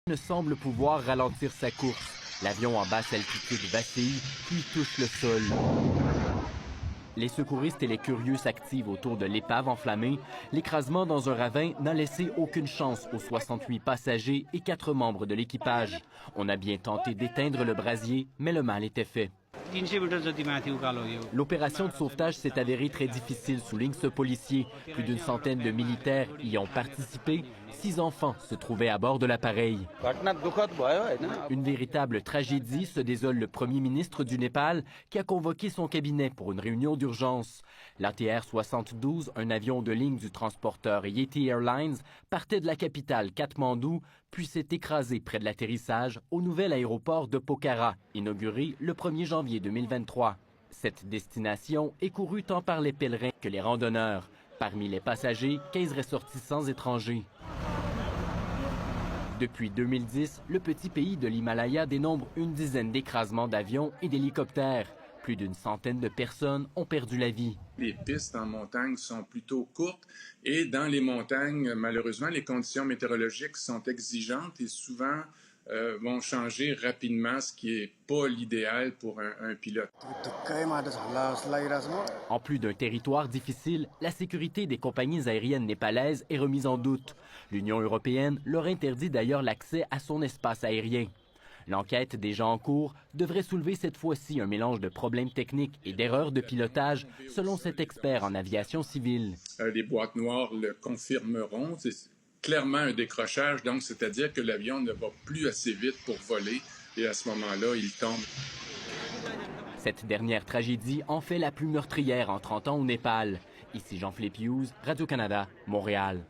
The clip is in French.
ne semble pouvoir ralentir sa course. L'avion en basse altitude vacille, puis touche le sol. Les secouristes et les curieux s'activent autour de l'épave enflammée. L'écrasement dans un ravin n'a laissé aucune chance aux 68 passagers et 4 membres de l'équipage. On a bien tenté d'éteindre le brasier, mais le mal était fait. L'opération de sauvetage s'est avérée très difficile, souligne ce policier. Plus d'une centaine de militaires y ont participé. 6 enfants se trouvaient à bord de l'appareil. Une véritable tragédie, se désole le premier ministre du Népal qui a convoqué son cabinet pour une réunion d'urgence. L'ATR-72, un avion de ligne du transporteur Yeti Airlines, partait de la capitale Katmandou, puis s'est écrasé près de l'atterrissage au nouvel aéroport de Pokhara, inauguré le 1er janvier 2023. Cette destination est courue tant par les pèlerins que les randonneurs. Parmi les passagers, 15 ressortissants étrangers. Depuis 2010, le petit pays de l'Himalaya dénombre une dizaine d'écrasements d'avions et d'hélicoptères. Plus d'une centaine de personnes ont perdu la vie. Les pistes en montagne sont plutôt courtes et dans les montagnes, malheureusement, les conditions météorologiques sont exigeantes et souvent vont changer rapidement, ce qui n'est pas l'idéal pour un pilote. En plus d'un territoire difficile, la sécurité des compagnies aériennes népalaises est remise en doute. L'Union européenne leur interdit d'ailleurs l'accès à son espace aérien. L'enquête déjà en cours devrait soulever cette fois-ci un mélange de problèmes techniques et d'erreurs de pilotage, selon cet expert en aviation civile. Les boîtes noires le confirmeront. C'est clairement un décrochage, donc c'est-à-dire que l'avion ne va plus assez vite pour voler et à ce moment-là, il tombe. Cette dernière tragédie en fait la plus meurtrière en 30 ans au Népal. Ici Jean-Philippe Hughes, Radio-Canada, Montréal.